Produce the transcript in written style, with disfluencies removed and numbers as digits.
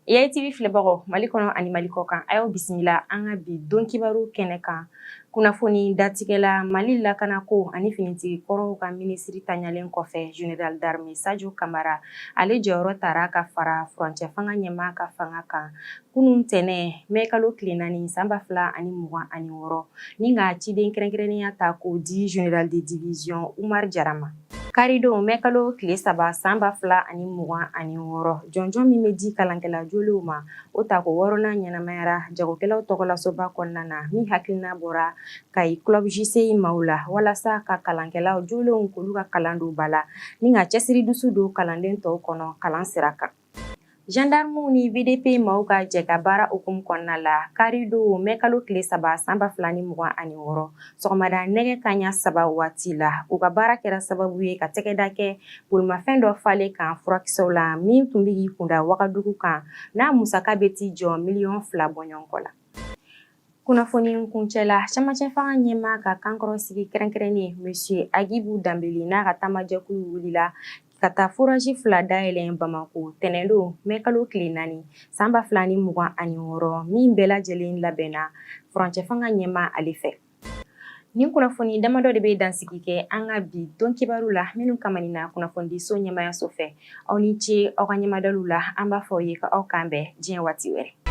EATV filɛbagaw Mali kɔnɔ ani Mali kɔkan a y'aw bisimila an ka bi don kibaru kɛnɛ kan. Kunnafoni datigɛla Mali lakanako ani finitigi kɔrɔw ka minisiri tanyalen kɔfɛ Général d'armée Sajo Kamara ale jɔyɔrɔ tara ka fara furancɛ fanga ɲɛmaa ka fanga kan. Kunun tɛnɛn mai kalo tile 4 san 2026 ni ka ciden kɛrɛnkɛrɛnnenya ta k'o di Général de division Umar Jara ma. Karidon mai kalo tile 3 san 2026 jɔnjɔn min bɛ di kalankɛla jolenw ma o ta ko 6nan ɲɛnamayara jagokɛlaw tɔgɔlasoba kɔnɔna na min hakilina bɔra Kayi club JC maaw la walasa ka kalankɛlaw jolenw k'olu ka kalan don ba la ni ka cɛsiri dusu don kalanden tɔw kɔnɔ kalan sira kan. Gendarmew ni VDP maaw ka jɛ ka baara hukumu kɔnɔna la Karidon mai kalo tile 3 san 2026 sɔgɔmada nɛgɛ kanɲa 3 waati la u ka baara kɛra sababu ye ka tɛgɛda kɛ bolimafɛn dɔ falen kan furakisɛw la min tun bɛ k'i kunda Wagadugu kan n'a musaka bɛ t'i jɔ $2 bɔɲɔgɔnko la. Kunnafoni kuncɛla cɛmancɛ fanga ɲɛmaa ka kankɔrɔsigi kɛrɛnkɛrɛnnen Monsieur Agibu Danbele n'a ka taamajɛkulu wulila ka taa forage 2 dayɛlɛ Bamako tɛnɛndon mai kalo tile 4 san 2026 min bɛɛ lajɛlen labɛnna furancɛ fanga ɲɛmaa ale fɛ. Nin kunnafoni damadɔ de bɛ dansigi kɛ an ka bi don kibaru la minnu kamanina kunnafonidiso ɲɛmaayaso fɛ aw ni ce aw ka ɲɛmadalu la an b'a fɔ aw ye ka aw kan bɛn diɲɛ waati wɛrɛ.